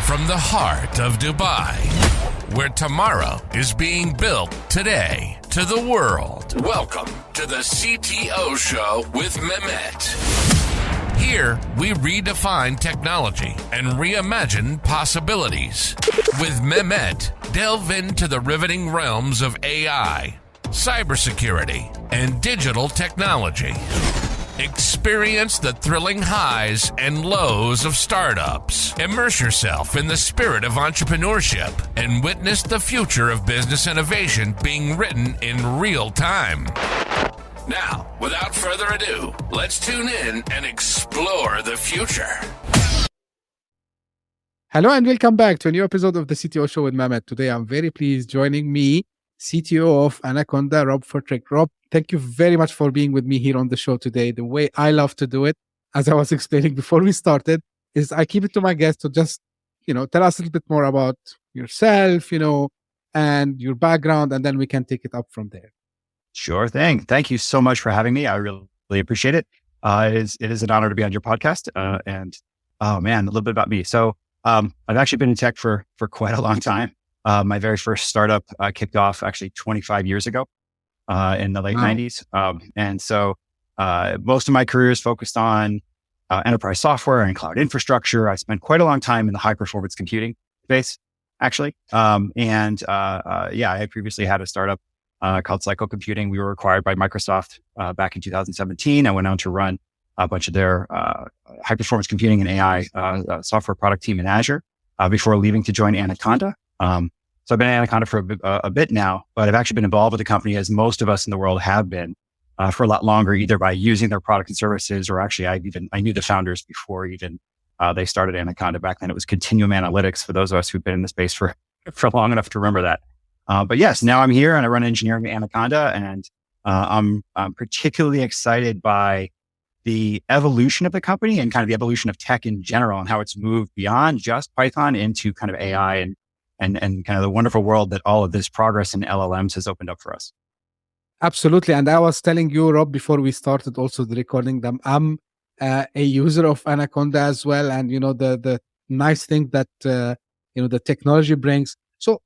From the heart of Dubai, where tomorrow is being built today, to the world. Welcome to the CTO Show with Mehmet. Here, we redefine technology and reimagine possibilities. With Mehmet, delve into the riveting realms of AI, cybersecurity, and digital technology. Experience the thrilling highs and lows of startups. Immerse yourself in the spirit of entrepreneurship and witness the future of business innovation being written in real time. Now, without further ado, let's tune in and explore the future. Hello and welcome back to a new episode of the CTO Show with Mehmet. Today, I'm very pleased joining me, CTO of Anaconda, Rob Futrick. Rob, thank you very much for being with me here on the show today. The way I love to do it, as I was explaining before we started, is I keep it to my guests to just, tell us a little bit more about yourself, and your background, and then we can take it up from there. Sure thing. Thank you so much for having me. I really appreciate it. It is an honor to be on your podcast. And oh man, a little bit about me. So I've actually been in tech for quite a long time. My very first startup kicked off actually 25 years ago in the late 90s. And so most of my career is focused on enterprise software and cloud infrastructure. I spent quite a long time in the high performance computing space, actually. I previously had a startup called Cycle Computing. We were acquired by Microsoft back in 2017. I went on to run a bunch of their high performance computing and AI software product team in Azure before leaving to join Anaconda. So I've been at Anaconda for a bit now, but I've actually been involved with the company, as most of us in the world have been, for a lot longer, either by using their product and services, or actually I knew the founders before even they started Anaconda. Back then it was Continuum Analytics, for those of us who've been in the space for long enough to remember that. But yes, now I'm here and I run engineering at Anaconda, and I'm particularly excited by the evolution of the company and kind of the evolution of tech in general, and how it's moved beyond just Python into kind of AI and kind of the wonderful world that all of this progress in LLMs has opened up for us. Absolutely. And I was telling you, Rob, before we started also the recording, that I'm a user of Anaconda as well. And, the nice thing that, the technology brings. So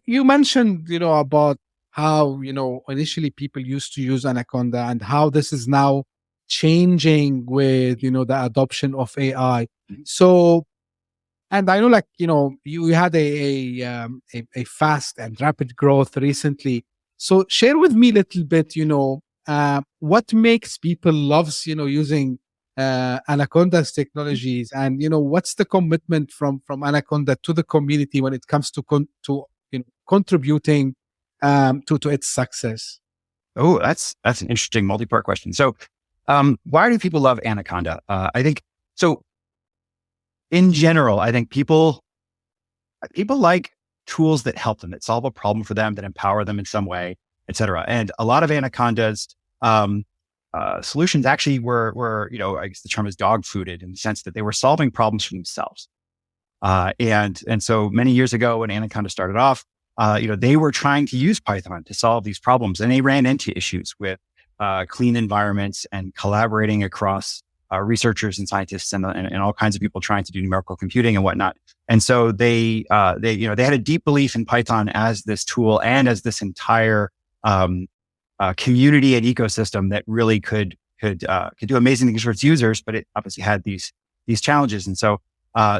you mentioned, about how, initially people used to use Anaconda and how this is now changing with, the adoption of AI. So, and I know, you had a fast and rapid growth recently. So share with me a little bit, what makes people loves, using Anaconda's technologies, and, what's the commitment from Anaconda to the community when it comes to contributing to its success? Oh, that's an interesting multi-part question. So, why do people love Anaconda? I think so. In general, I think people like tools that help them, that solve a problem for them, that empower them in some way, et cetera. And a lot of Anaconda's solutions actually were, I guess the term is dog fooded, in the sense that they were solving problems for themselves. And so many years ago when Anaconda started off, they were trying to use Python to solve these problems, and they ran into issues with clean environments and collaborating across researchers and scientists and all kinds of people trying to do numerical computing and whatnot. And so they had a deep belief in Python as this tool and as this entire community and ecosystem that really could do amazing things for its users, but it obviously had these challenges. And so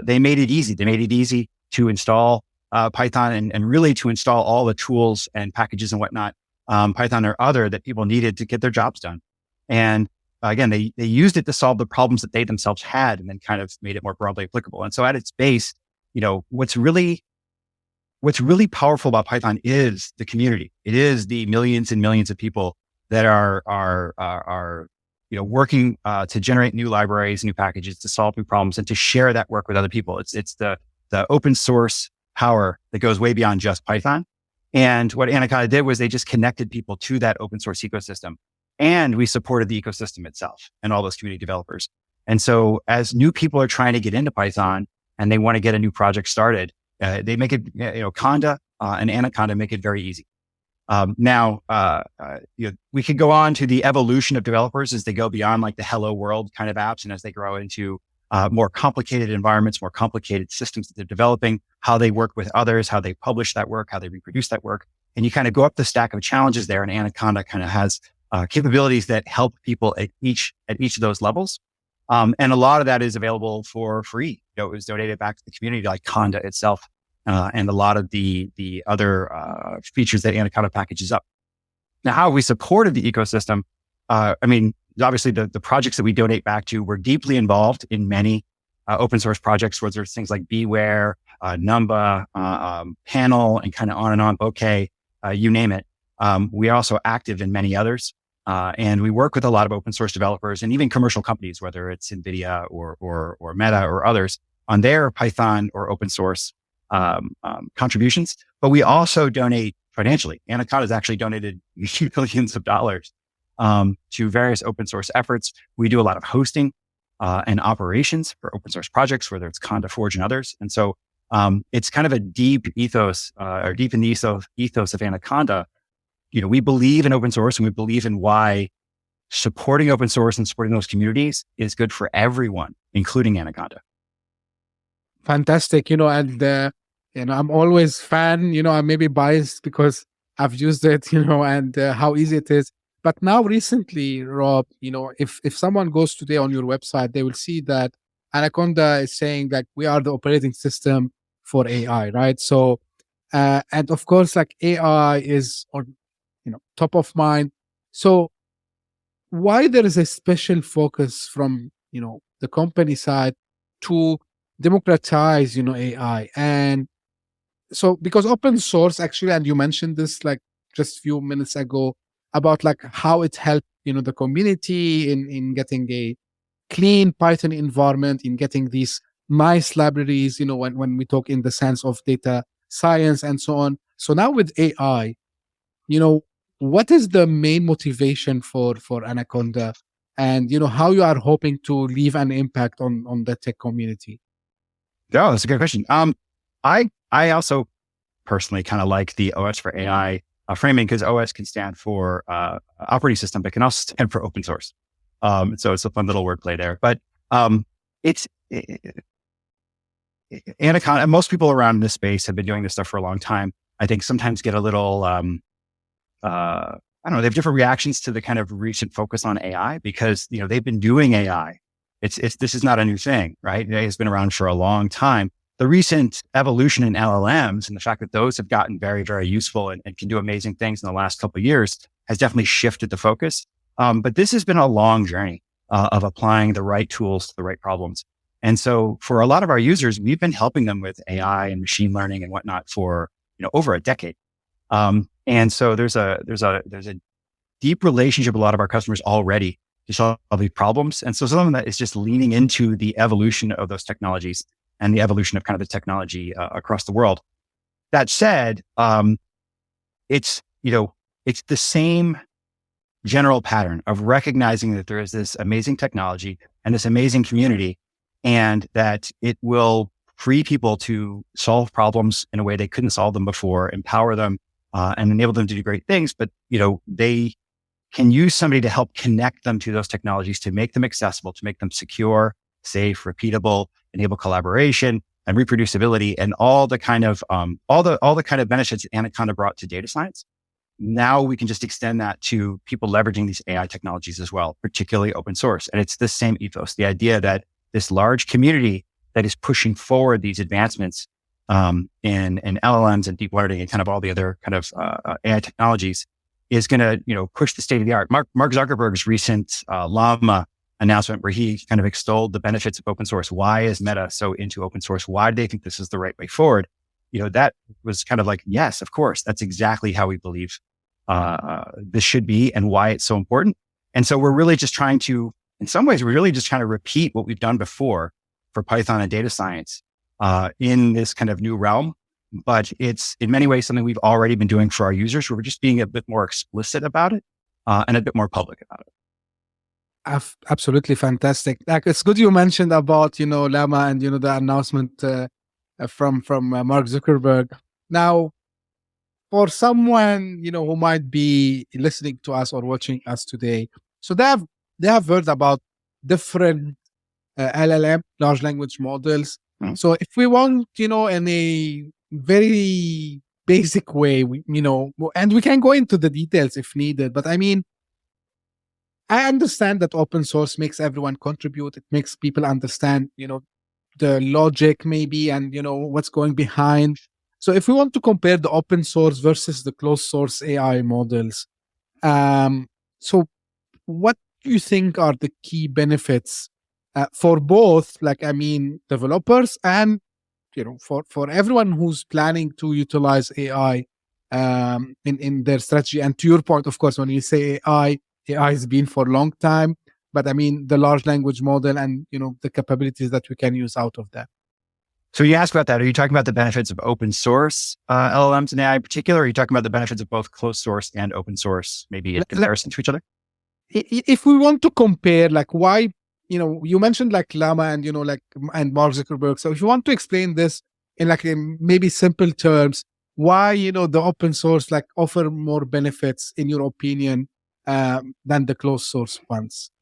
they made it easy. They made it easy to install Python and really to install all the tools and packages and whatnot, Python or other, that people needed to get their jobs done. And again, they used it to solve the problems that they themselves had, and then kind of made it more broadly applicable. And so at its base, what's really powerful about Python is the community. It is the millions and millions of people that are working to generate new libraries, new packages, to solve new problems, and to share that work with other people. It's the open source power that goes way beyond just Python. And what Anaconda did was they just connected people to that open source ecosystem. And we supported the ecosystem itself and all those community developers. And so as new people are trying to get into Python and they want to get a new project started, they make it, Conda and Anaconda make it very easy. We could go on to the evolution of developers as they go beyond like the hello world kind of apps, and as they grow into more complicated environments, more complicated systems that they're developing, how they work with others, how they publish that work, how they reproduce that work. And you kind of go up the stack of challenges there. And Anaconda kind of has capabilities that help people at each of those levels. And a lot of that is available for free. It was donated back to the community, like Conda itself, and a lot of the other features that Anaconda packages up. Now, how we supported the ecosystem, obviously the projects that we donate back to, we're deeply involved in many open source projects where there's things like Beware, Numba, Panel, and kind of on, Bokeh, you name it. We are also active in many others. And we work with a lot of open source developers and even commercial companies, whether it's NVIDIA or Meta or others, on their Python or open source contributions. But we also donate financially. Anaconda has actually donated millions of dollars to various open source efforts. We do a lot of hosting and operations for open source projects, whether it's Conda, Forge, and others. And so it's kind of a deep ethos, or deep in the ethos of Anaconda. We believe in open source, and we believe in why supporting open source and supporting those communities is good for everyone, including Anaconda. Fantastic. And I'm always fan, I'm maybe biased because I've used it, and how easy it is. But now recently, Rob, if someone goes today on your website, they will see that Anaconda is saying that we are the operating system for AI, right? So, and of course, like AI is on, top of mind. So why there is a special focus from, the company side to democratize, AI? And so because open source actually, and you mentioned this like just a few minutes ago about like how it helped, the community in getting a clean Python environment, in getting these nice libraries, when we talk in the sense of data science and so on. So now with AI, what is the main motivation for Anaconda, and how you are hoping to leave an impact on the tech community? Oh, that's a good question. I also personally kind of like the OS for AI framing, because OS can stand for operating system, but can also stand for open source. So it's a fun little wordplay there. But it's Anaconda. Most people around this space have been doing this stuff for a long time. I think sometimes get a little I don't know, they have different reactions to the kind of recent focus on AI, because, they've been doing AI. This is not a new thing, right? AI has been around for a long time. The recent evolution in LLMs and the fact that those have gotten very, very useful and can do amazing things in the last couple of years has definitely shifted the focus. But this has been a long journey of applying the right tools to the right problems. And so for a lot of our users, we've been helping them with AI and machine learning and whatnot for, over a decade. And so there's a deep relationship with a lot of our customers already to solve these problems. And so some of that is just leaning into the evolution of those technologies and the evolution of kind of the technology across the world. That said, it's the same general pattern of recognizing that there is this amazing technology and this amazing community, and that it will free people to solve problems in a way they couldn't solve them before, empower them, and enable them to do great things. But, they can use somebody to help connect them to those technologies, to make them accessible, to make them secure, safe, repeatable, enable collaboration and reproducibility, and all the kind of benefits Anaconda brought to data science. Now we can just extend that to people leveraging these AI technologies as well, particularly open source. And it's the same ethos, the idea that this large community that is pushing forward these advancements in LLMs and deep learning and kind of all the other kind of AI technologies is going to, push the state of the art. Mark Zuckerberg's recent Llama announcement, where he kind of extolled the benefits of open source. Why is Meta so into open source? Why do they think this is the right way forward? That was kind of like, yes, of course, that's exactly how we believe this should be and why it's so important. And so we're really just trying to, in some ways, we're really just trying to repeat what we've done before for Python and data science in this kind of new realm. But it's in many ways something we've already been doing for our users. We're just being a bit more explicit about it and a bit more public about it. Absolutely fantastic. Like, it's good you mentioned about, Llama and, the announcement from Mark Zuckerberg. Now, for someone, who might be listening to us or watching us today, so they have heard about different LLM, large language models. Mm. So if we want, in a very basic way, and we can go into the details if needed, but I mean, I understand that open source makes everyone contribute. It makes people understand, the logic maybe, and, what's going behind. So if we want to compare the open source versus the closed source AI models, so what do you think are the key benefits for both, developers and, for everyone who's planning to utilize AI in their strategy? And to your point, of course, when you say AI has been for a long time, but I mean the large language model and the capabilities that we can use out of that. So you asked about that. Are you talking about the benefits of open source LLMs and AI in particular? Or are you talking about the benefits of both closed source and open source, maybe in comparison to each other? If we want to compare, why, you mentioned Llama and, and Mark Zuckerberg. So if you want to explain this in maybe simple terms, why, the open source, offer more benefits in your opinion than the closed source ones?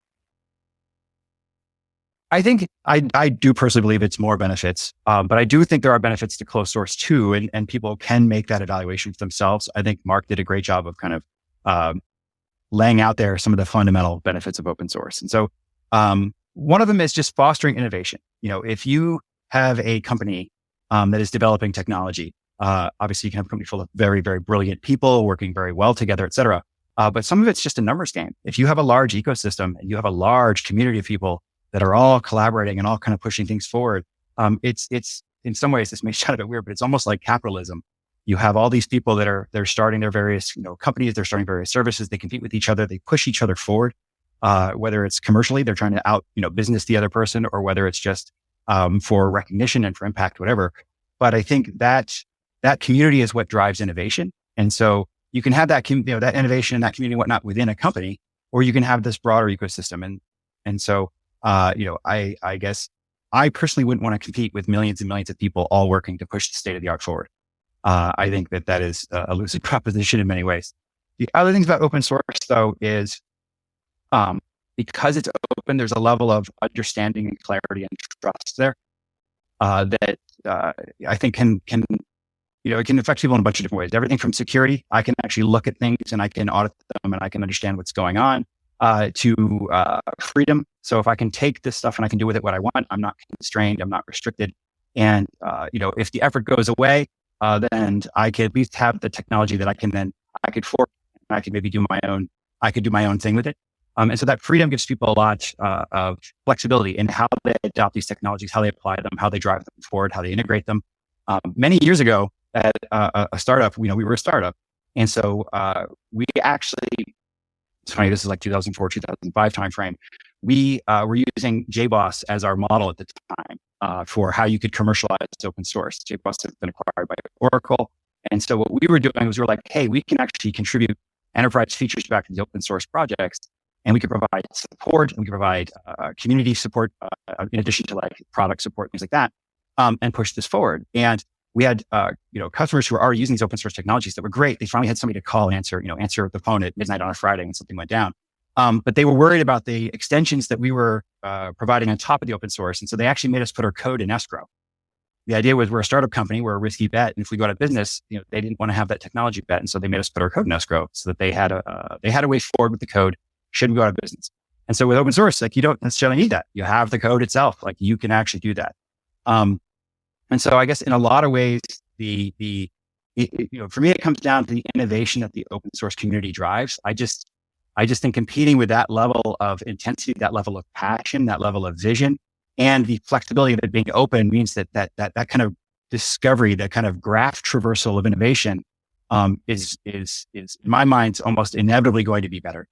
I think I do personally believe it's more benefits, but I do think there are benefits to closed source too, and people can make that evaluation for themselves. I think Mark did a great job of kind of laying out there some of the fundamental benefits of open source. And so one of them is just fostering innovation. If you have a company that is developing technology, obviously you can have a company full of very, very brilliant people working very well together, et cetera. But some of it's just a numbers game. If you have a large ecosystem and you have a large community of people that are all collaborating and all kind of pushing things forward, it's in some ways, this may sound a bit weird, but it's almost like capitalism. You have all these people they're starting their various companies, they're starting various services, they compete with each other, they push each other forward. Whether it's commercially, they're trying to out business the other person, or whether it's just for recognition and for impact, whatever. But I think that community is what drives innovation, and so you can have that that innovation and that community and whatnot within a company, or you can have this broader ecosystem. And so I guess I personally wouldn't want to compete with millions and millions of people all working to push the state of the art forward. I think that is a elusive proposition in many ways. The other things about open source, though, is because it's open, there's a level of understanding and clarity and trust there that I think can it can affect people in a bunch of different ways. Everything from security, I can actually look at things and I can audit them and I can understand what's going on, to freedom. So if I can take this stuff and I can do with it what I want, I'm not constrained, I'm not restricted. And if the effort goes away, then I could at least have the technology that I could fork and I could maybe do my own thing with it. And so that freedom gives people a lot of flexibility in how they adopt these technologies, how they apply them, how they drive them forward, how they integrate them. Many years ago at a startup, we were a startup. And so we actually, it's funny, this is like 2004, 2005 timeframe. We were using JBoss as our model at the time for how you could commercialize open source. JBoss has been acquired by Oracle. And so what we were doing was we were like, hey, we can actually contribute enterprise features back to the open source projects. And we could provide support, and we could provide community support in addition to product support, things like that, and push this forward. And we had customers who were already using these open source technologies that were great. They finally had somebody to call and answer the phone at midnight on a Friday when something went down. But they were worried about the extensions that we were providing on top of the open source, and so they actually made us put our code in escrow. The idea was we're a startup company, we're a risky bet, and if we go out of business, they didn't want to have that technology bet, and so they made us put our code in escrow so that they had a way forward with the code. Shouldn't go out of business. And so with open source, you don't necessarily need that. You have the code itself. You can actually do that. And so I guess in a lot of ways, for me, it comes down to the innovation that the open source community drives. I just think competing with that level of intensity, that level of passion, that level of vision, and the flexibility of it being open means that kind of discovery, that kind of graph traversal of innovation, is in my mind almost inevitably going to be better.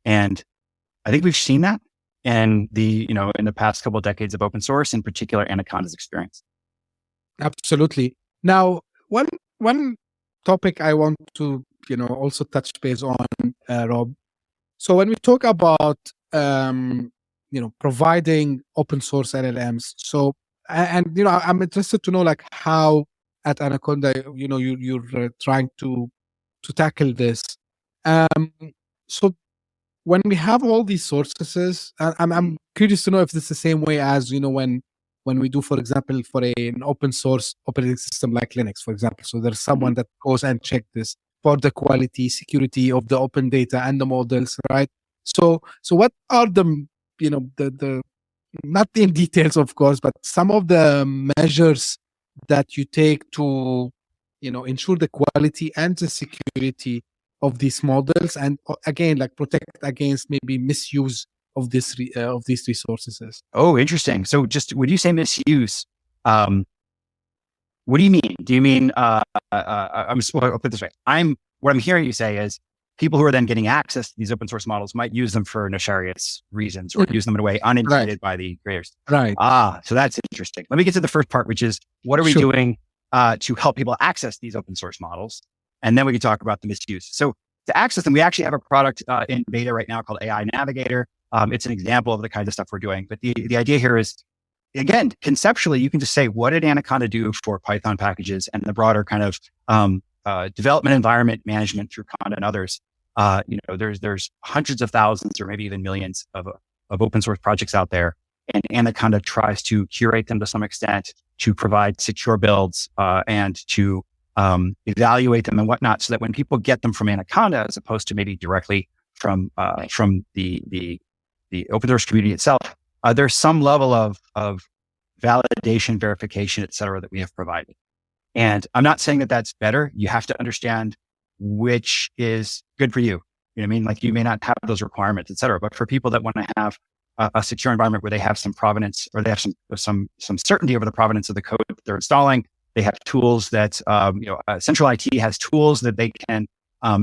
And I think we've seen that in the past couple of decades of open source, in particular, Anaconda's experience. Absolutely. Now, one topic I want to, also touch base on, Rob. So when we talk about, providing open source LLMs, so, and, I'm interested to know how at Anaconda, you're trying to tackle this. So when we have all these sources, I'm curious to know if it's the same way as, when we do, for example, for an open source operating system like Linux, for example. So there's someone that goes and check this for the quality, security of the open data and the models, right? So what are the, the not in details, of course, but some of the measures that you take to, ensure the quality and the security of these models, and again, like protect against maybe misuse of these resources? Oh, interesting. So just when you say misuse, what do you mean? Do you mean, I'll put it this way. What I'm hearing you say is people who are then getting access to these open source models might use them for nefarious reasons or use them in a way unintended by the creators. Right. So that's interesting. Let me get to the first part, which is what are we doing to help people access these open source models? And then we can talk about the misuse. So to access them, we actually have a product in beta right now called AI Navigator. It's an example of the kind of stuff we're doing. But the idea here is, again, conceptually, you can just say, what did Anaconda do for Python packages and the broader kind of development environment management through Conda and others? There's hundreds of thousands or maybe even millions of open source projects out there. And Anaconda tries to curate them to some extent, to provide secure builds and to evaluate them and whatnot, so that when people get them from Anaconda, as opposed to maybe directly from the open source community itself, there's some level of validation, verification, et cetera, that we have provided. And I'm not saying that that's better. You have to understand which is good for you. You know what I mean? Like, you may not have those requirements, et cetera, but for people that want to have a secure environment where they have some provenance, or they have some certainty over the provenance of the code that they're installing, they have tools that, Central IT has tools that they can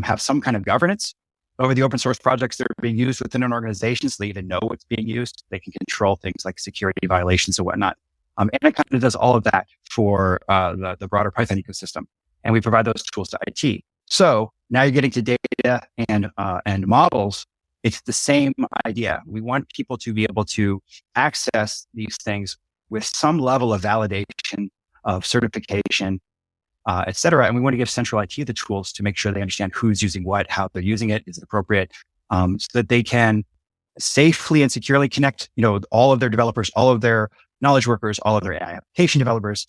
have some kind of governance over the open source projects that are being used within an organization, so they even know what's being used. They can control things like security violations and whatnot. Anaconda does all of that for the broader Python ecosystem, and we provide those tools to IT. So now you're getting to data and models. It's the same idea. We want people to be able to access these things with some level of validation, of certification, et cetera. And we want to give Central IT the tools to make sure they understand who's using what, how they're using it, is it appropriate, so that they can safely and securely connect, all of their developers, all of their knowledge workers, all of their AI application developers.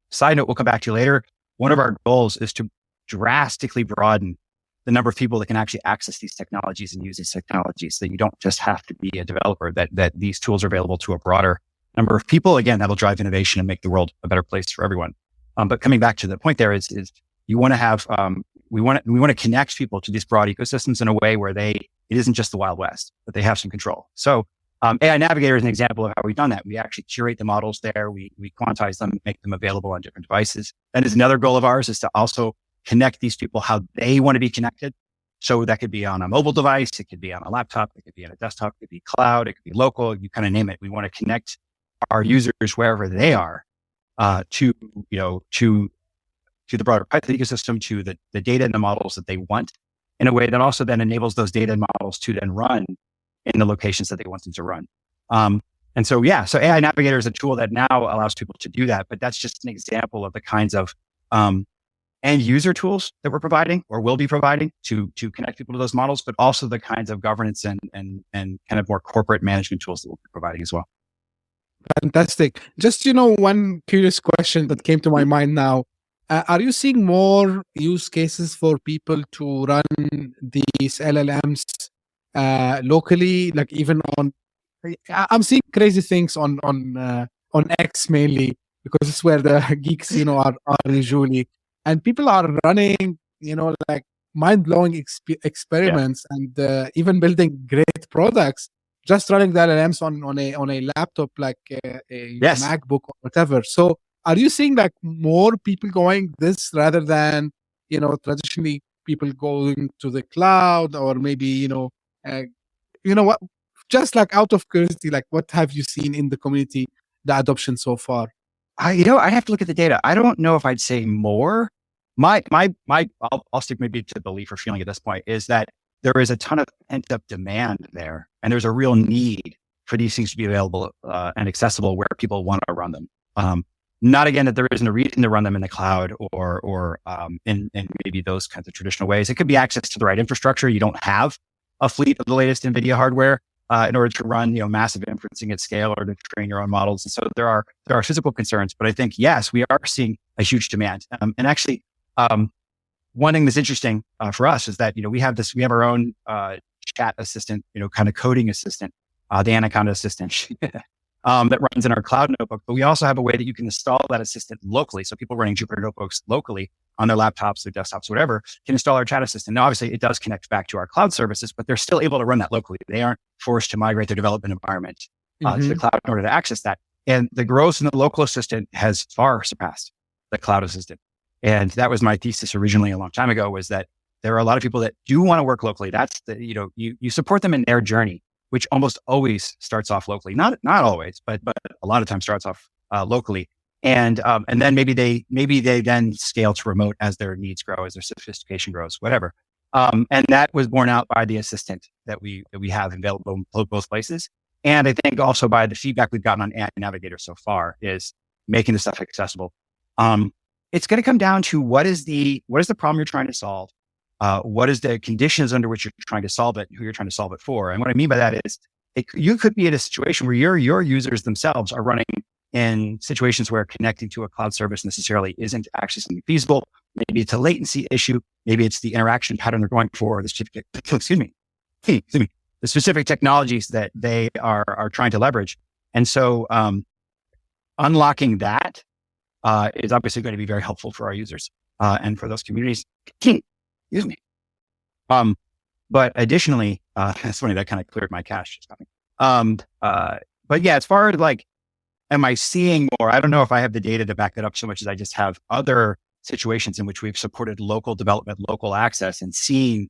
Side note, we'll come back to you later. One of our goals is to drastically broaden the number of people that can actually access these technologies and use these technologies, so that you don't just have to be a developer, that these tools are available to a broader number of people. Again, that'll drive innovation and make the world a better place for everyone. But coming back to the point there is you want to have, we want to connect people to these broad ecosystems in a way where it isn't just the Wild West, but they have some control. So AI Navigator is an example of how we've done that. We actually curate the models there. We quantize them, make them available on different devices. That is another goal of ours, is to also connect these people how they want to be connected. So that could be on a mobile device, it could be on a laptop, it could be on a desktop, it could be cloud, it could be local, you kind of name it. We want to connect our users wherever they are to the broader Python ecosystem, to the data and the models that they want, in a way that also then enables those data and models to then run in the locations that they want them to run. So AI Navigator is a tool that now allows people to do that, but that's just an example of the kinds of end user tools that we're providing or will be providing to connect people to those models, but also the kinds of governance and kind of more corporate management tools that we'll be providing as well. Fantastic. Just, one curious question that came to my mind now. Are you seeing more use cases for people to run these LLMs locally, like even on? I'm seeing crazy things on X mainly, because it's where the geeks, are usually, and people are running, like mind-blowing experiments and even building great products, just running the LLMs on a laptop, like a MacBook or whatever. So are you seeing like more people going this rather than, traditionally people going to the cloud, or maybe, what, just like out of curiosity, like what have you seen in the community, the adoption so far? I have to look at the data. I don't know if I'd say more. I'll stick maybe to the belief or feeling at this point, is that there is a ton of pent up demand there, and there's a real need for these things to be available and accessible where people want to run them. Not again that there isn't a reason to run them in the cloud or in maybe those kinds of traditional ways. It could be access to the right infrastructure you don't have. a fleet of the latest NVIDIA hardware in order to run, massive inferencing at scale or to train your own models. And so there are physical concerns, but I think, yes, we are seeing a huge demand. And actually, one thing that's interesting for us is that, we have our own chat assistant, kind of coding assistant, the Anaconda assistant that runs in our cloud notebook. But we also have a way that you can install that assistant locally. So people running Jupyter notebooks locally on their laptops, their desktops, whatever, can install our chat assistant. Now, obviously, it does connect back to our cloud services, but they're still able to run that locally. They aren't forced to migrate their development environment to the cloud in order to access that. And the growth in the local assistant has far surpassed the cloud assistant. And that was my thesis originally a long time ago, was that there are a lot of people that do want to work locally. That's you support them in their journey, which almost always starts off locally. Not always, but a lot of times starts off locally. And then maybe they then scale to remote as their needs grow, as their sophistication grows, whatever. And that was borne out by the assistant that we have available in both places. And I think also by the feedback we've gotten on AI Navigator so far is making the stuff accessible. It's going to come down to what is the problem you're trying to solve? What is the conditions under which you're trying to solve it, who you're trying to solve it for? And what I mean by that is you could be in a situation where your users themselves are running in situations where connecting to a cloud service necessarily isn't actually something feasible. Maybe it's a latency issue. Maybe it's the interaction pattern they're going for, the specific technologies that they are trying to leverage. And so unlocking that is obviously going to be very helpful for our users and for those communities. Excuse me. But additionally, it's funny, that kind of cleared my cache. But yeah, as far as am I seeing more? I don't know if I have the data to back that up so much as I just have other situations in which we've supported local development, local access, and seen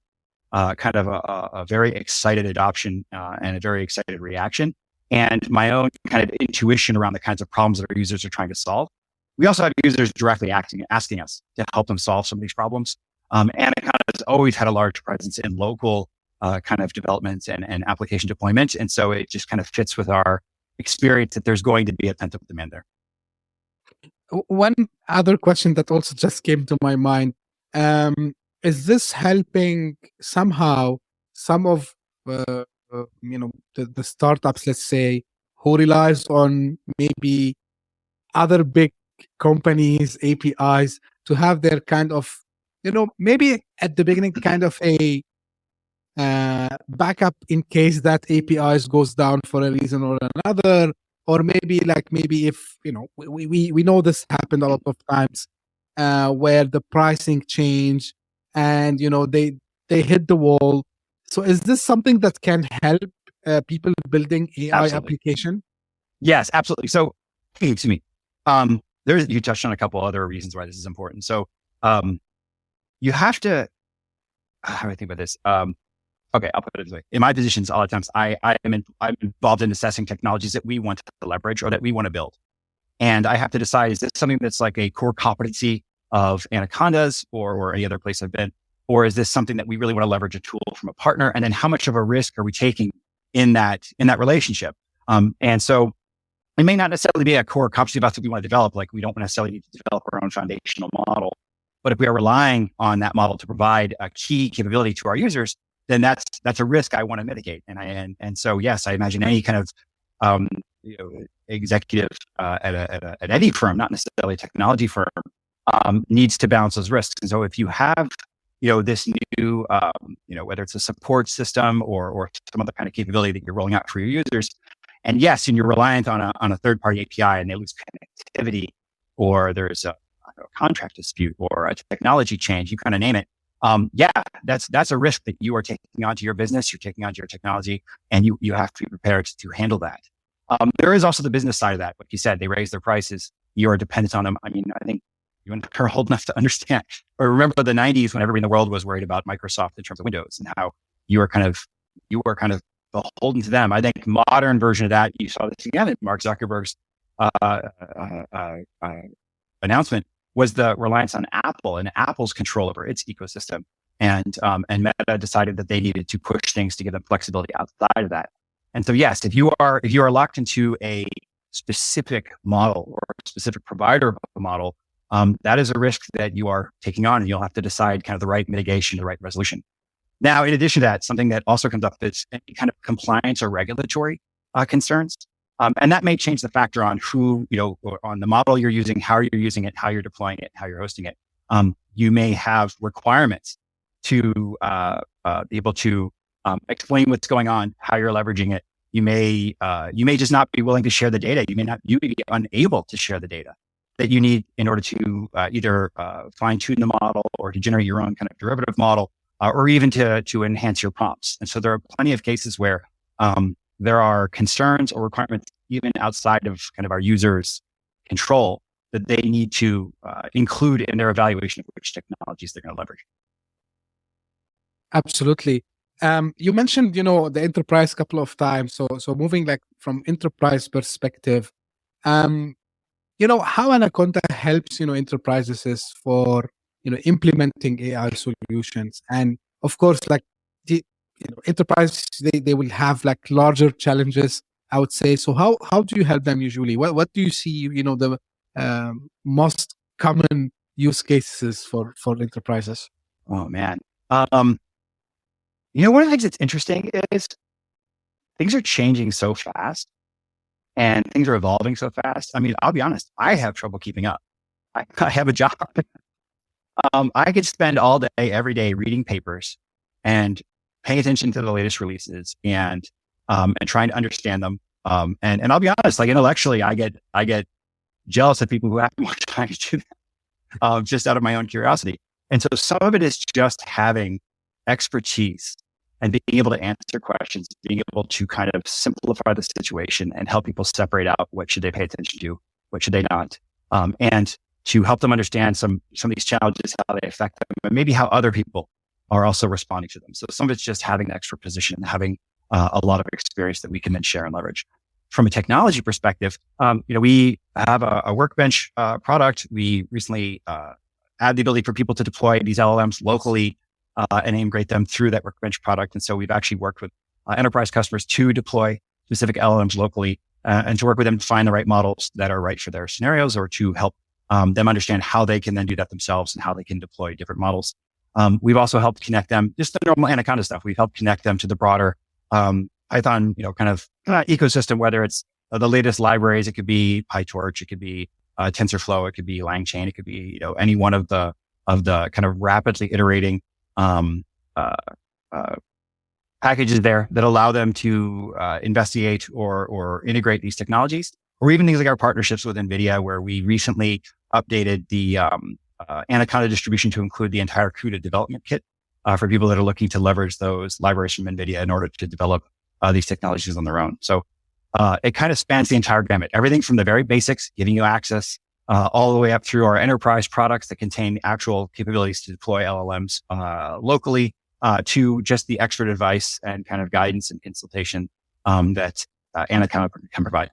kind of a very excited adoption and a very excited reaction, and my own kind of intuition around the kinds of problems that our users are trying to solve. We also have users directly asking us to help them solve some of these problems. Anaconda has always had a large presence in local kind of development and application deployment. And so it just kind of fits with our experience that there's going to be a pent-up demand there. One other question that also just came to my mind, is this helping somehow some of the startups, let's say, who relies on maybe other big companies, APIs, to have their kind of, maybe at the beginning, kind of a backup in case that APIs goes down for a reason or another, or maybe if, we know this happened a lot of times where the pricing change and, they hit the wall. So is this something that can help people building AI application? Yes, absolutely. So, excuse me. You touched on a couple other reasons why this is important. So, you have to, how do I think about this? Okay, I'll put it this way. In my positions, a lot of times I'm involved in assessing technologies that we want to leverage or that we want to build. And I have to decide, is this something that's like a core competency of Anaconda's or any other place I've been? Or is this something that we really want to leverage a tool from a partner? And then how much of a risk are we taking in that relationship? And so it may not necessarily be a core competency of us that we want to develop. Like we don't necessarily need to develop our own foundational model. But if we are relying on that model to provide a key capability to our users, then that's a risk I want to mitigate. And so yes, I imagine any kind of executive at any firm, not necessarily a technology firm, needs to balance those risks. And so if you have this new whether it's a support system or some other kind of capability that you're rolling out for your users, and yes, and you're reliant on a third party API and they lose connectivity, or there's a contract dispute or a technology change, you kind of name it. That's a risk that you are taking onto your business, you're taking onto your technology, and you have to be prepared to handle that. There is also the business side of that. Like you said, they raise their prices. You are dependent on them. I mean, I think you are old enough to understand, or remember the 90s when everybody in the world was worried about Microsoft in terms of Windows and how you were kind of beholden to them. I think modern version of that, you saw this again at Mark Zuckerberg's announcement, was the reliance on Apple and Apple's control over its ecosystem. And Meta decided that they needed to push things to give them flexibility outside of that. And so, yes, if you are locked into a specific model or a specific provider of a model, that is a risk that you are taking on, and you'll have to decide kind of the right mitigation, the right resolution. Now, in addition to that, something that also comes up is any kind of compliance or regulatory concerns. And that may change the factor on who, or on the model you're using, how you're using it, how you're deploying it, how you're hosting it. You may have requirements to be able to explain what's going on, how you're leveraging it. You may just not be willing to share the data. You may be unable to share the data that you need in order to either fine tune the model or to generate your own kind of derivative model, or even to enhance your prompts. And so there are plenty of cases where there are concerns or requirements even outside of kind of our users' control that they need to include in their evaluation of which technologies they're going to leverage. Absolutely. You mentioned, the enterprise a couple of times. So moving like from enterprise perspective, how Anaconda helps, enterprises for, implementing AI solutions. And of course, like the enterprise, they will have like larger challenges, I would say. So how do you help them usually? What do you see, the most common use cases for enterprises? Oh man. One of the things that's interesting is things are changing so fast and things are evolving so fast. I mean, I'll be honest, I have trouble keeping up. I have a job. I could spend all day, every day reading papers and paying attention to the latest releases and trying to understand them. And I'll be honest, like intellectually, I get jealous of people who have more time to do that, just out of my own curiosity. And so some of it is just having expertise and being able to answer questions, being able to kind of simplify the situation and help people separate out what should they pay attention to, what should they not, and to help them understand some of these challenges, how they affect them, and maybe how other people are also responding to them. So some of it's just having the extra position, having a lot of experience that we can then share and leverage. From a technology perspective, we have a Workbench product. We recently had the ability for people to deploy these LLMs locally and integrate them through that Workbench product. And so we've actually worked with enterprise customers to deploy specific LLMs locally and to work with them to find the right models that are right for their scenarios, or to help them understand how they can then do that themselves and how they can deploy different models. We've also helped connect them, just the normal Anaconda stuff. We've helped connect them to the broader Python, kind of ecosystem, whether it's the latest libraries. It could be PyTorch, it could be TensorFlow, it could be LangChain, it could be any one of the kind of rapidly iterating packages there that allow them to investigate or integrate these technologies, or even things like our partnerships with NVIDIA, where we recently updated the Anaconda distribution to include the entire CUDA development kit for people that are looking to leverage those libraries from NVIDIA in order to develop these technologies on their own. So it kind of spans the entire gamut, everything from the very basics, giving you access, all the way up through our enterprise products that contain actual capabilities to deploy LLMs locally, to just the expert advice and kind of guidance and consultation that Anaconda can provide.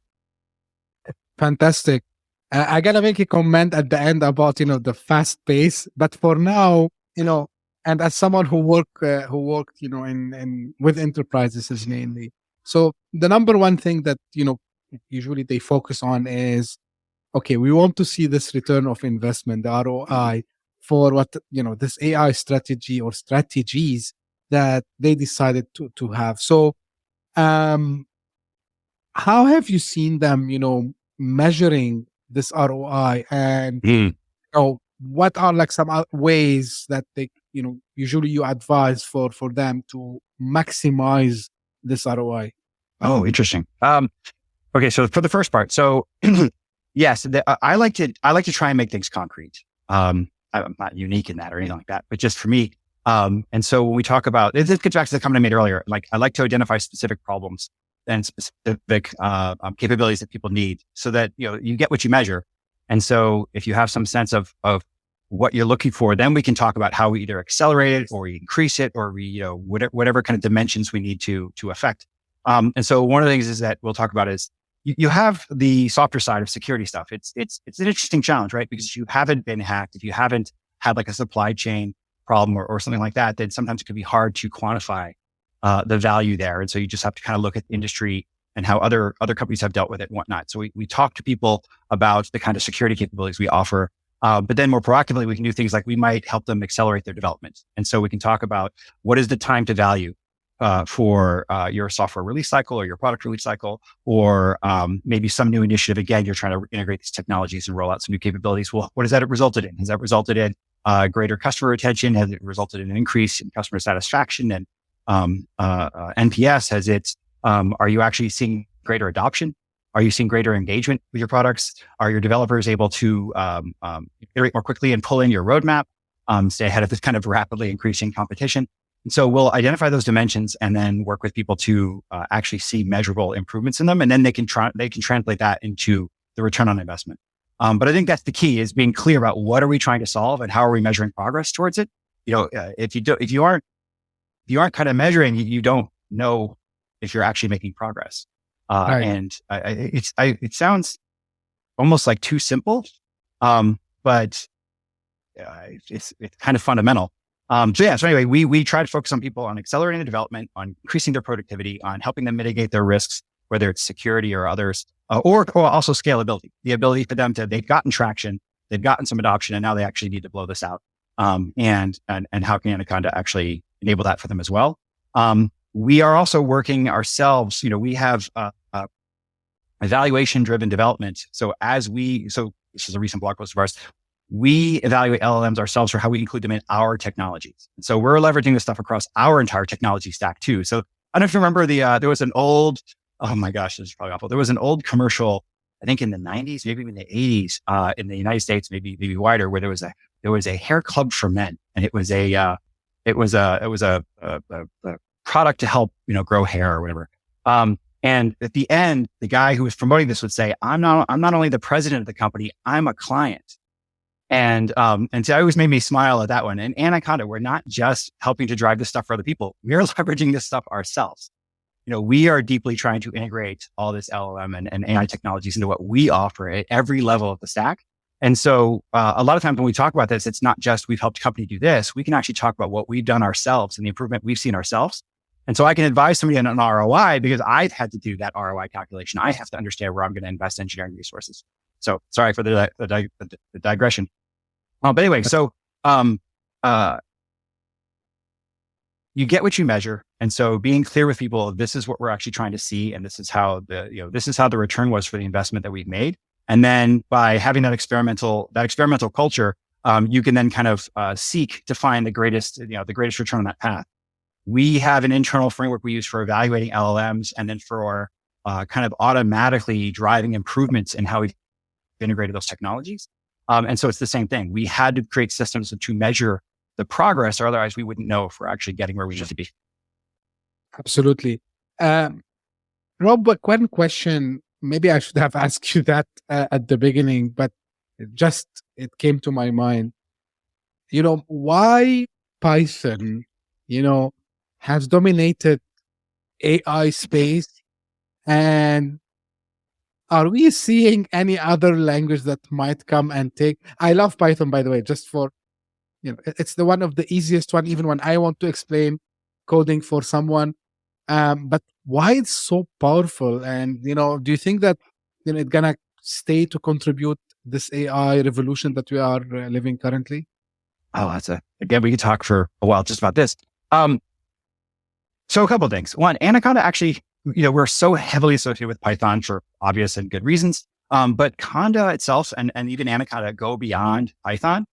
Fantastic. I gotta make a comment at the end about the fast pace, but for now, and as someone who worked in with enterprises mainly, so the number one thing that usually they focus on is, okay, we want to see this return of investment, the ROI, for what this AI strategy or strategies that they decided to have. So, how have you seen them, measuring this ROI, and what are like some ways that they, usually you advise for them to maximize this ROI? Oh, interesting. Okay, so for the first part, so yes, I like to try and make things concrete. I'm not unique in that or anything like that, but just for me. And so when we talk about this, gets back to the comment I made earlier. Like, I like to identify specific problems and specific capabilities that people need, so that you get what you measure. And so if you have some sense of what you're looking for, then we can talk about how we either accelerate it or we increase it, or we whatever kind of dimensions we need to affect. And so one of the things is that we'll talk about is you have the softer side of security stuff. It's an interesting challenge, right? Because if you haven't been hacked, if you haven't had like a supply chain problem or something like that, then sometimes it can be hard to quantify the value there. And so you just have to kind of look at the industry and how other companies have dealt with it and whatnot. So we talk to people about the kind of security capabilities we offer, But then more proactively, we can do things like we might help them accelerate their development. And so we can talk about what is the time to value for your software release cycle or your product release cycle, or maybe some new initiative. Again, you're trying to integrate these technologies and roll out some new capabilities. Well, what has that resulted in? Has that resulted in greater customer retention? Has it resulted in an increase in customer satisfaction and NPS? Has it? Are you actually seeing greater adoption? Are you seeing greater engagement with your products? Are your developers able to iterate more quickly and pull in your roadmap, stay ahead of this kind of rapidly increasing competition? And so we'll identify those dimensions and then work with people to actually see measurable improvements in them, and then they can translate that into the return on investment. But I think that's the key: is being clear about what are we trying to solve and how are we measuring progress towards it. If you aren't kind of measuring, you don't know if you're actually making progress. Right. And it sounds almost like too simple, but it's kind of fundamental. So anyway, we try to focus on people on accelerating the development, on increasing their productivity, on helping them mitigate their risks, whether it's security or others, or also scalability, the ability for them they've gotten traction, they've gotten some adoption, and now they actually need to blow this out. And how can Anaconda actually enable that for them as well? We are also working ourselves. We have evaluation driven development. So this is a recent blog post of ours. We evaluate LLMs ourselves for how we include them in our technologies. So we're leveraging this stuff across our entire technology stack too. So I don't know if you remember there was an old, oh my gosh, this is probably awful. There was an old commercial, I think in the 90s, maybe even the 80s, in the United States, maybe wider, where there was a hair club for men, and it was a product to help, grow hair or whatever. And at the end, the guy who was promoting this would say, I'm not only the president of the company, I'm a client. And so it always made me smile at that one. And Anaconda, we're not just helping to drive this stuff for other people. We're leveraging this stuff ourselves. We are deeply trying to integrate all this LLM and AI technologies into what we offer at every level of the stack. And so a lot of times when we talk about this, it's not just we've helped a company do this. We can actually talk about what we've done ourselves and the improvement we've seen ourselves. And so I can advise somebody on an ROI because I've had to do that ROI calculation. I have to understand where I'm going to invest engineering resources. So sorry for the digression. But anyway, so you get what you measure. And so being clear with people, this is what we're actually trying to see. And this is how the return was for the investment that we've made. And then by having that experimental culture, you can then kind of seek to find the greatest return on that path. We have an internal framework we use for evaluating LLMs and then for kind of automatically driving improvements in how we've integrated those technologies. And so it's the same thing. We had to create systems to measure the progress, or otherwise we wouldn't know if we're actually getting where we need to be. Absolutely. Rob, one question, maybe I should have asked you that at the beginning, but it came to my mind. Why Python, has dominated AI space, and are we seeing any other language that might come and take? I love Python, by the way, just for, it's the one of the easiest one, even when I want to explain coding for someone. But why it's so powerful? And, do you think that, it's going to stay to contribute this AI revolution that we are living currently? Oh, again, we could talk for a while just about this. So a couple of things. One, Anaconda actually, we're so heavily associated with Python for obvious and good reasons. But Conda itself and even Anaconda go beyond Python.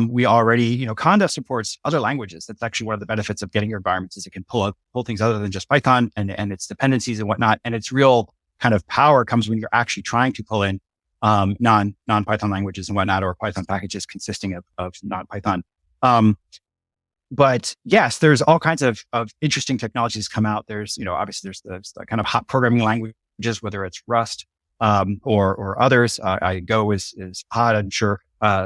We already, Conda supports other languages. That's actually one of the benefits of getting your environments is it can pull things other than just Python and its dependencies and whatnot. And its real kind of power comes when you're actually trying to pull in non-Python languages and whatnot, or Python packages consisting of non-Python. But yes, there's all kinds of interesting technologies come out. There's, obviously there's the kind of hot programming languages, whether it's Rust, or others. Go is hot, I'm sure.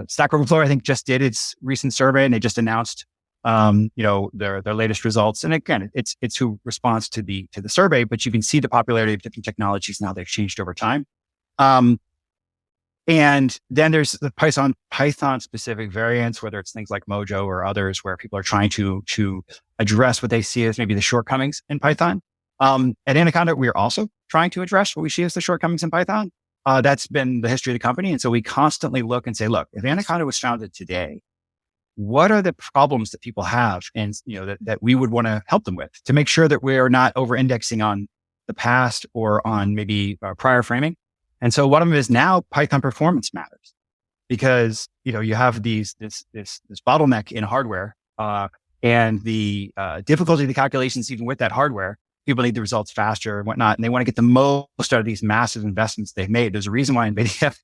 Stack Overflow, I think, just did its recent survey and they just announced, their latest results. And again, it's who responds to the survey, but you can see the popularity of different technologies and how they've changed over time. And then there's the Python specific variants, whether it's things like Mojo or others, where people are trying to address what they see as maybe the shortcomings in Python. At Anaconda, we are also trying to address what we see as the shortcomings in Python. that's been the history of the company. And so we constantly look and say, look, if Anaconda was founded today, what are the problems that people have and, that we would want to help them with to make sure that we're not over indexing on the past or on maybe prior framing. And so one of them is now Python performance matters because, you have this bottleneck in hardware, and the difficulty of the calculations, even with that hardware. People need the results faster and whatnot, and they want to get the most out of these massive investments they've made. There's a reason why NVIDIA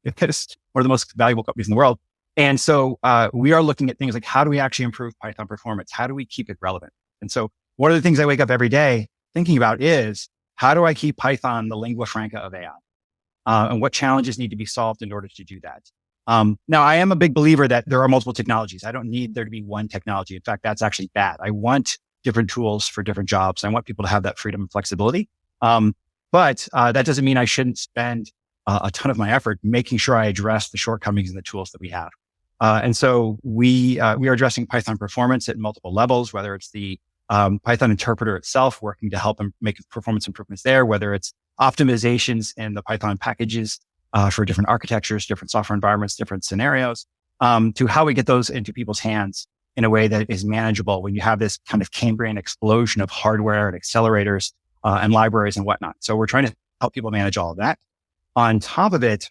is one of the most valuable companies in the world. And so we are looking at things like, how do we actually improve Python performance? How do we keep it relevant? And so one of the things I wake up every day thinking about is, how do I keep Python the lingua franca of AI? And what challenges need to be solved in order to do that? Now, I am a big believer that there are multiple technologies. I don't need there to be one technology. In fact, that's actually bad. I want different tools for different jobs. I want people to have that freedom and flexibility. But that doesn't mean I shouldn't spend a ton of my effort making sure I address the shortcomings in the tools that we have. And so we are addressing Python performance at multiple levels, whether it's the Python interpreter itself, working to help them make performance improvements there, whether it's optimizations in the Python packages for different architectures, different software environments, different scenarios, to how we get those into people's hands in a way that is manageable when you have this kind of Cambrian explosion of hardware and accelerators and libraries and whatnot. So we're trying to help people manage all of that. On top of it,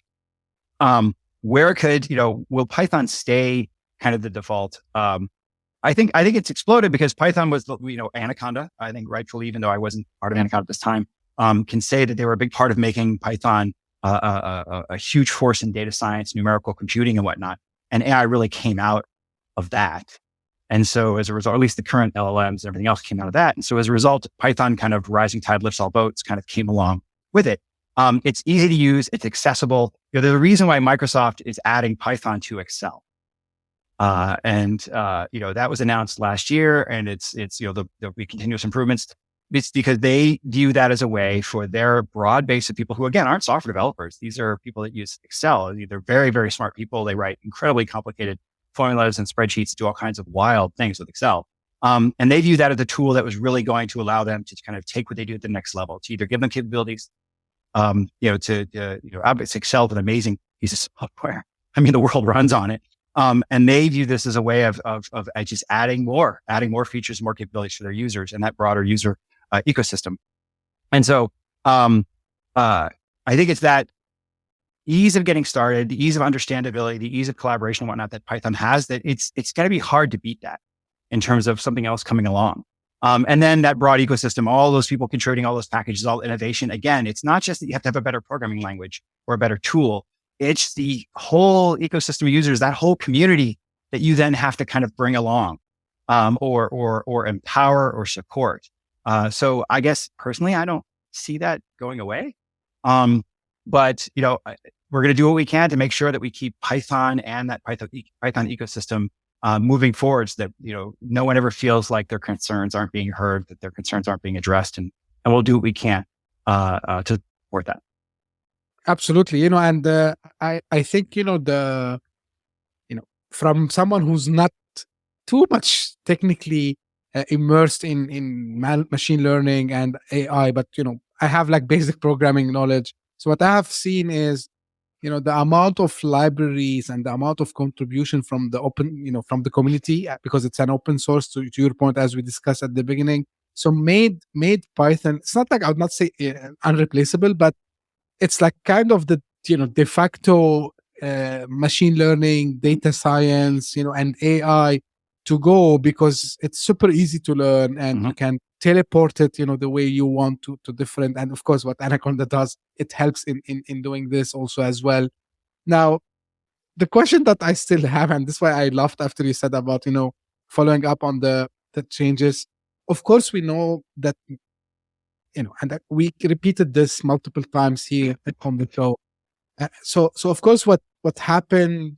where could, will Python stay kind of the default? I think it's exploded because Python was, Anaconda, I think rightfully, even though I wasn't part of Anaconda at this time, can say that they were a big part of making Python a huge force in data science, numerical computing and whatnot. And AI really came out of that. And so as a result, at least the current LLMs and everything else came out of that. And so as a result, Python kind of rising tide lifts all boats kind of came along with it. It's easy to use. It's accessible. There's a reason why Microsoft is adding Python to Excel. That was announced last year, and there'll be continuous improvements. It's because they view that as a way for their broad base of people who, again, aren't software developers. These are people that use Excel. They're very, very smart people. They write incredibly complicated formulas and spreadsheets, do all kinds of wild things with Excel. And they view that as a tool that was really going to allow them to kind of take what they do at the next level, to either give them capabilities, obviously Excel is an amazing piece of software. I mean, the world runs on it. And they view this as a way of just adding more features, more capabilities for their users and that broader user ecosystem. And so, I think it's that ease of getting started, the ease of understandability, the ease of collaboration and whatnot that Python has, that it's going to be hard to beat that in terms of something else coming along. And then that broad ecosystem, all those people contributing all those packages, all innovation. Again, it's not just that you have to have a better programming language or a better tool. It's the whole ecosystem of users, that whole community that you then have to kind of bring along, or empower or support. So I guess personally, I don't see that going away. But we're going to do what we can to make sure that we keep Python and that Python ecosystem moving forward, so that no one ever feels like their concerns aren't being heard, that their concerns aren't being addressed, and we'll do what we can to support that. Absolutely, and I think from someone who's not too much technically immersed in machine learning and AI, but I have like basic programming knowledge. So what I have seen is, the amount of libraries and the amount of contribution from the open, from the community, because it's an open source, to your point, as we discussed at the beginning. So made Python, it's not like, I would not say unreplaceable, but it's like kind of the, de facto machine learning, data science, and AI to go, because it's super easy to learn and you can teleport it, the way you want to different. And of course, what Anaconda does, it helps in doing this also as well. Now, the question that I still have, and this is why I laughed after you said about, following up on the changes. Of course, we know that, and that we repeated this multiple times here on the show. So of course, what happened,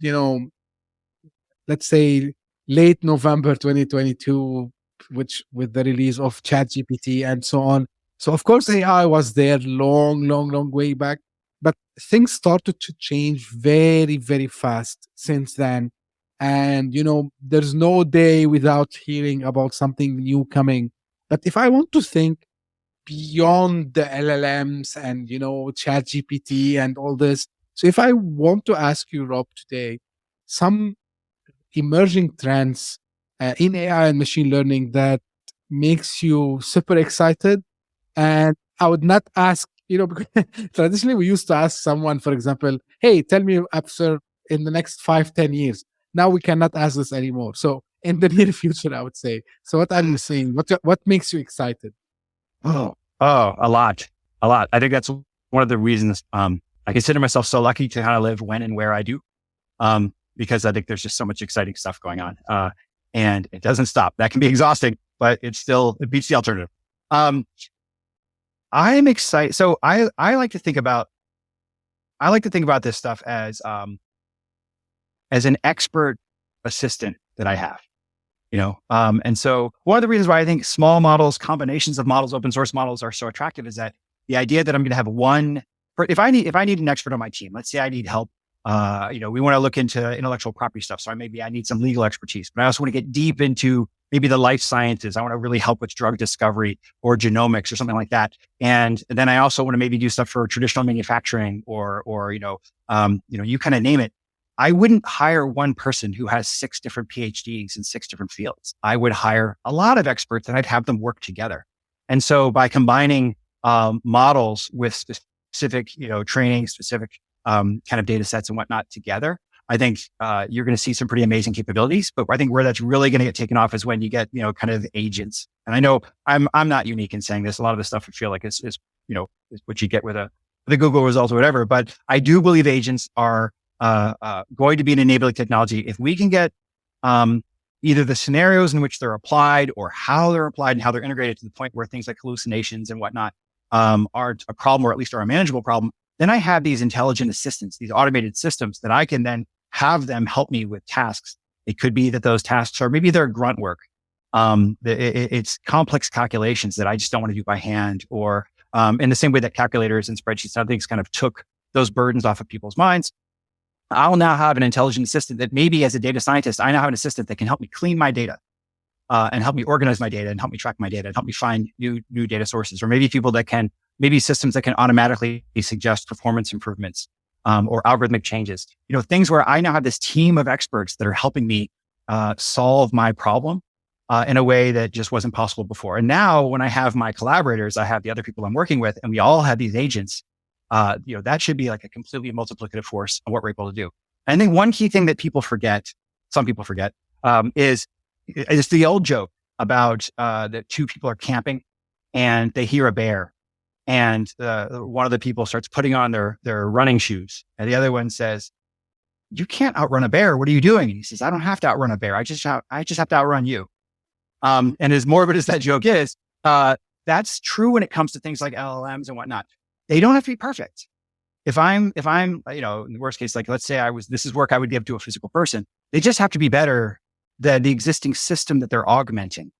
let's say late November 2022, which with the release of ChatGPT and so on. So of course, AI was there long way back, but things started to change very, very fast since then. And, there's no day without hearing about something new coming. But if I want to think, beyond the LLMs and, chat GPT and all this. So if I want to ask you, Rob, today, some emerging trends in AI and machine learning that makes you super excited. And I would not ask, because traditionally we used to ask someone, for example, hey, tell me after in the next 5-10 years. Now we cannot ask this anymore. So in the near future, I would say. So what are you saying? What makes you excited? A lot. I think that's one of the reasons I consider myself so lucky to kind of live when and where I do. Because I think there's just so much exciting stuff going on. And it doesn't stop. That can be exhausting, but it beats the alternative. I'm excited. So I like to think about this stuff as an expert assistant that I have, and so one of the reasons why I think small models, combinations of models, open source models are so attractive is that the idea that I'm going to have if I need an expert on my team, let's say I need help. We want to look into intellectual property stuff. So I need some legal expertise, but I also want to get deep into maybe the life sciences. I want to really help with drug discovery or genomics or something like that. And then I also want to maybe do stuff for traditional manufacturing or you kind of name it. I wouldn't hire one person who has 6 different PhDs in 6 different fields. I would hire a lot of experts and I'd have them work together. And so by combining models with specific, training, specific kind of data sets and whatnot together, I think you're going to see some pretty amazing capabilities. But I think where that's really going to get taken off is when you get, kind of agents. And I know I'm not unique in saying this. A lot of the stuff I feel like is what you get with the Google results or whatever. But I do believe agents are going to be an enabling technology. If we can get either the scenarios in which they're applied or how they're applied and how they're integrated to the point where things like hallucinations and whatnot aren't a problem, or at least are a manageable problem, then I have these intelligent assistants, these automated systems that I can then have them help me with tasks. It could be that those tasks are maybe they're grunt work. It's complex calculations that I just don't want to do by hand, or in the same way that calculators and spreadsheets and things kind of took those burdens off of people's minds. I'll now have an intelligent assistant that maybe as a data scientist, I now have an assistant that can help me clean my data and help me organize my data and help me track my data and help me find new data sources, or maybe maybe systems that can automatically suggest performance improvements or algorithmic changes, things where I now have this team of experts that are helping me solve my problem in a way that just wasn't possible before. And now when I have my collaborators, I have the other people I'm working with, and we all have these agents, that should be like a completely multiplicative force on what we're able to do. And I think one key thing that some people forget, is the old joke about that 2 people are camping and they hear a bear. And one of the people starts putting on their running shoes. And the other one says, "You can't outrun a bear. What are you doing?" And he says, "I don't have to outrun a bear. I just have to outrun you." And as morbid as that joke is, that's true when it comes to things like LLMs and whatnot. They don't have to be perfect. If I'm, in the worst case, like let's say this is work I would give to a physical person. They just have to be better than the existing system that they're augmenting.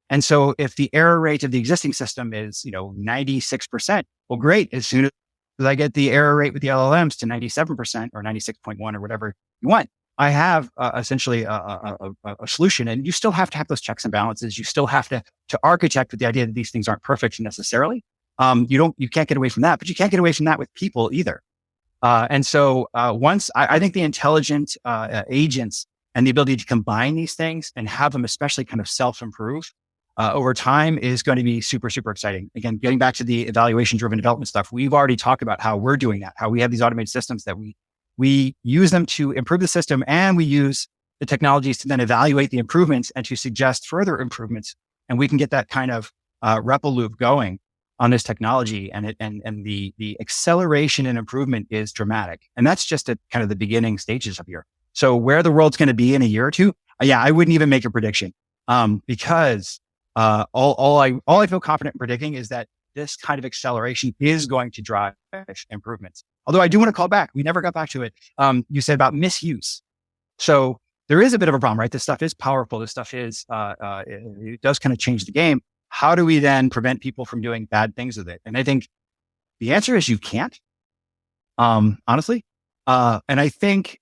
And so if the error rate of the existing system is, 96%, well, great. As soon as I get the error rate with the LLMs to 97% or 96.1 or whatever you want, I have essentially a solution. And you still have to have those checks and balances. You still have to architect with the idea that these things aren't perfect necessarily. You can't get away from that, but you can't get away from that with people either. And so once I think the intelligent agents and the ability to combine these things and have them especially kind of self-improve over time is going to be super, super exciting. Again, getting back to the evaluation-driven development stuff, we've already talked about how we're doing that, how we have these automated systems that we use them to improve the system, and we use the technologies to then evaluate the improvements and to suggest further improvements. And we can get that kind of REPL loop going on this technology, and the acceleration and improvement is dramatic. And that's just at kind of the beginning stages of here. So where the world's going to be in a year or two, I wouldn't even make a prediction because all I feel confident in predicting is that this kind of acceleration is going to drive improvements. Although I do want to call back. We never got back to it. You said about misuse. So there is a bit of a problem, right? This stuff is powerful. This stuff is, it does kind of change the game. How do we then prevent people from doing bad things with it? And I think the answer is you can't, honestly. And I think,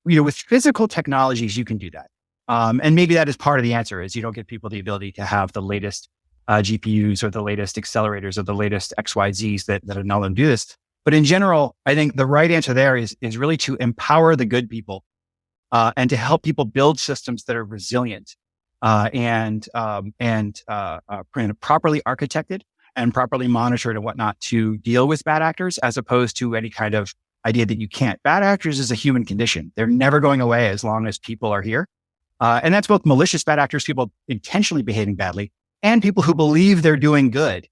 with physical technologies, you can do that. And maybe that is part of the answer is you don't give people the ability to have the latest GPUs or the latest accelerators or the latest XYZs that allow them to do this. But in general, I think the right answer there is really to empower the good people and to help people build systems that are resilient and properly architected and properly monitored and whatnot to deal with bad actors, as opposed to any kind of idea that you can't. Bad actors is a human condition. They're never going away as long as people are here. And that's both malicious bad actors, people intentionally behaving badly, and people who believe they're doing good,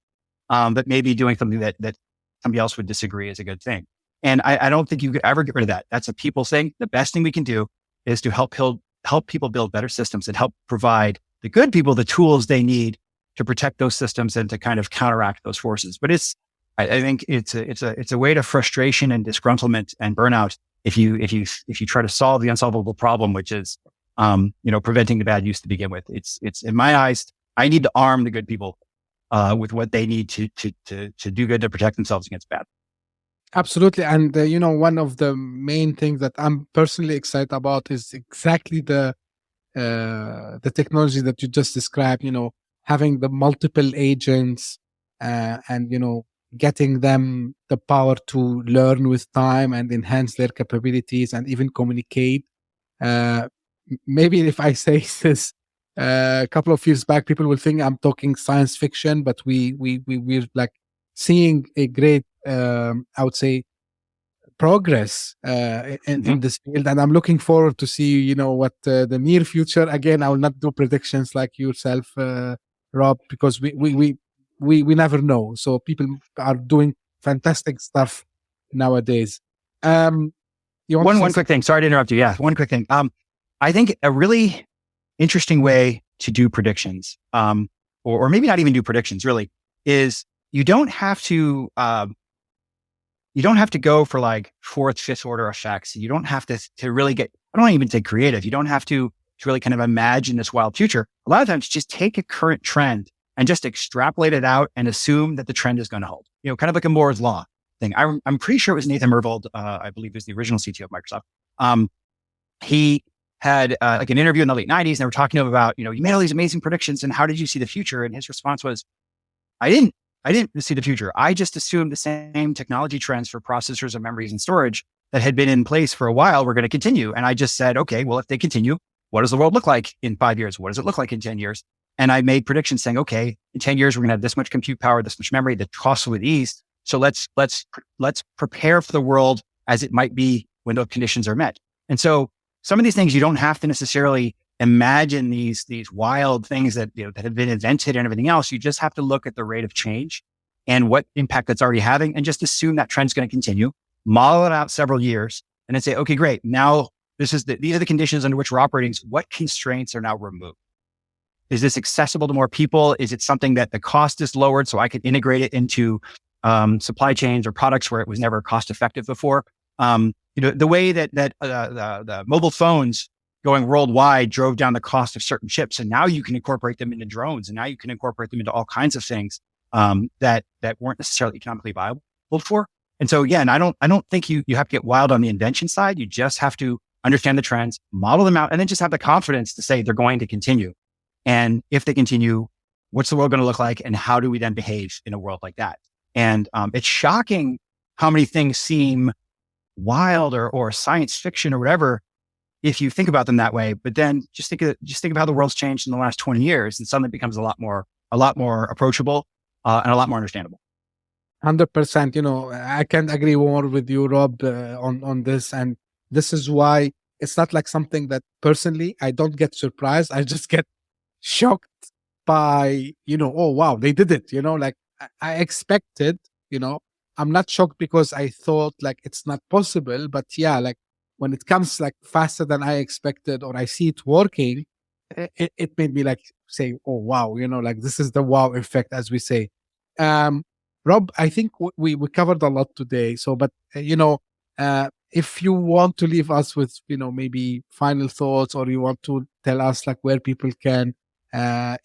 but maybe doing something that somebody else would disagree is a good thing. And I don't think you could ever get rid of that. That's a people thing. The best thing we can do is to help people build better systems and help provide the good people the tools they need to protect those systems and to kind of counteract those forces. But I think it's a way to frustration and disgruntlement and burnout if you try to solve the unsolvable problem, which is preventing the bad use to begin with. It's in my eyes, I need to arm the good people with what they need to do good, to protect themselves against bad. Absolutely. And, one of the main things that I'm personally excited about is exactly the technology that you just described, having the multiple agents and, getting them the power to learn with time and enhance their capabilities and even communicate. Maybe if I say this a couple of years back, people will think I'm talking science fiction, but we're like seeing a great, I would say, progress in this field, and I'm looking forward to see what the near future. Again, I will not do predictions like yourself, Rob, because we never know. So people are doing fantastic stuff nowadays. One quick thing. Sorry to interrupt you. Yeah, one quick thing. I think a really interesting way to do predictions, or maybe not even do predictions, really, is you don't have to go for like fourth, fifth order effects. You don't have to really get, I don't even say creative. You don't have to really kind of imagine this wild future. A lot of times just take a current trend and just extrapolate it out and assume that the trend is going to hold, kind of like a Moore's law thing. I'm pretty sure it was Nathan Myhrvold, I believe he was the original CTO of Microsoft. He had like an interview in the late 90s, and they were talking to him about, you made all these amazing predictions and how did you see the future? And his response was, I didn't see the future. I just assumed the same technology trends for processors and memories and storage that had been in place for a while were going to continue. And I just said, okay, well, if they continue, what does the world look like in 5 years? What does it look like in 10 years? And I made predictions saying, okay, in 10 years, we're going to have this much compute power, this much memory, the costs will ease. So let's prepare for the world as it might be when those conditions are met. And so some of these things, you don't have to necessarily imagine these wild things that have been invented and everything else. You just have to look at the rate of change and what impact that's already having, and just assume that trend's going to continue, model it out several years, and then say, okay, great. Now these are the conditions under which we're operating. What constraints are now removed? Is this accessible to more people? Is it something that the cost is lowered so I can integrate it into supply chains or products where it was never cost effective before? The way that the mobile phones going worldwide drove down the cost of certain chips, and now you can incorporate them into drones, and now you can incorporate them into all kinds of things that weren't necessarily economically viable before. And so again, I don't think you have to get wild on the invention side. You just have to understand the trends, model them out, and then just have the confidence to say they're going to continue. And if they continue, what's the world going to look like, and how do we then behave in a world like that? And it's shocking how many things seem wild or science fiction or whatever if you think about them that way. But then just think of how the world's changed in the last 20 years, and suddenly it becomes a lot more approachable and a lot more understandable. 100%. I can't agree more with you, Rob, on this. And this is why it's not like something that personally I don't get surprised. I just get shocked by, oh, wow, they did it. Like I expected, I'm not shocked because I thought like it's not possible. But yeah, like when it comes like faster than I expected, or I see it working, it made me like say, oh, wow, like this is the wow effect, as we say. Rob, I think we covered a lot today. So, but, if you want to leave us with, maybe final thoughts, or you want to tell us like where people can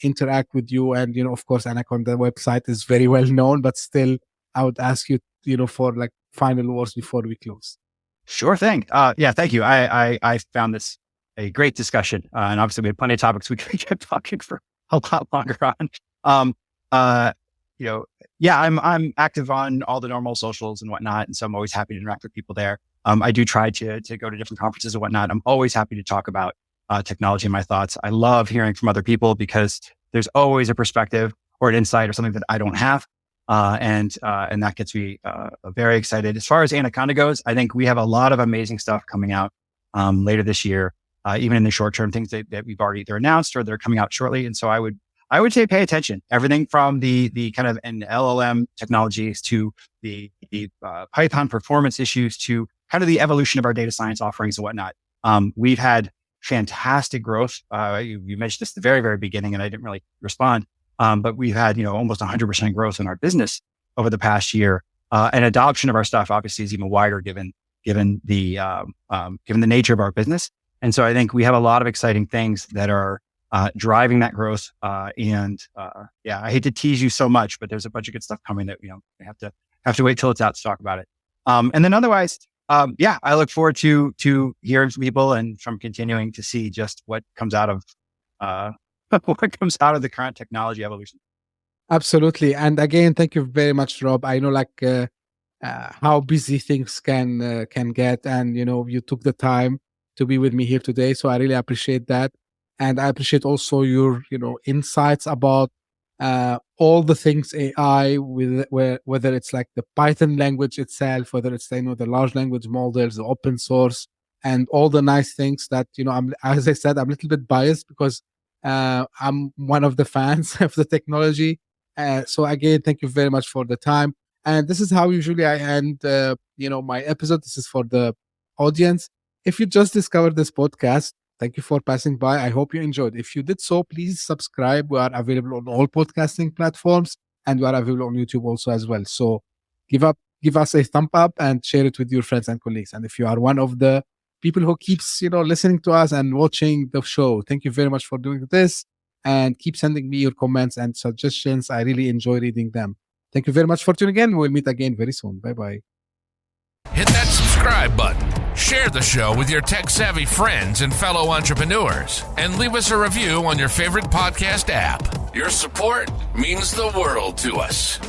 interact with you. And, of course, Anaconda website is very well known, but still I would ask you, for like final words before we close. Sure thing. Yeah, thank you. I found this a great discussion. And obviously we had plenty of topics we could keep talking for a lot longer on. I'm active on all the normal socials and whatnot. And so I'm always happy to interact with people there. I do try to go to different conferences and whatnot. I'm always happy to talk about technology and my thoughts. I love hearing from other people because there's always a perspective or an insight or something that I don't have. And that gets me very excited. As far as Anaconda goes, I think we have a lot of amazing stuff coming out later this year, even in the short term, things that we've already either announced or they're coming out shortly. And so I would say pay attention. Everything from the kind of an LLM technologies to the Python performance issues to kind of the evolution of our data science offerings and whatnot. We've had fantastic growth. You mentioned this at the very, very beginning, and I didn't really respond. But we've had, almost 100% growth in our business over the past year. And adoption of our stuff obviously is even wider given the nature of our business. And so I think we have a lot of exciting things that are driving that growth. I hate to tease you so much, but there's a bunch of good stuff coming that, we have to wait till it's out to talk about it. And then otherwise, I look forward to hearing from people and from continuing to see just what comes out of, the current technology evolution. Absolutely. And again, thank you very much, Rob. I know how busy things can get. And, you took the time to be with me here today. So I really appreciate that. And I appreciate also your, insights about all the things AI, whether it's like the Python language itself, whether it's, the large language models, the open source, and all the nice things that, as I said, I'm a little bit biased because I'm one of the fans of the technology. So again, thank you very much for the time. And this is how usually I end, my episode. This is for the audience. If you just discovered this podcast, thank you for passing by. I hope you enjoyed. If you did so, please subscribe. We are available on all podcasting platforms, and we are available on YouTube also as well. So give us a thumb up and share it with your friends and colleagues. And if you are one of the people who keeps, listening to us and watching the show, thank you very much for doing this, and keep sending me your comments and suggestions. I really enjoy reading them. Thank you very much for tuning in. We'll meet again very soon. Bye-bye. Hit that subscribe button. Share the show with your tech-savvy friends and fellow entrepreneurs, and leave us a review on your favorite podcast app. Your support means the world to us.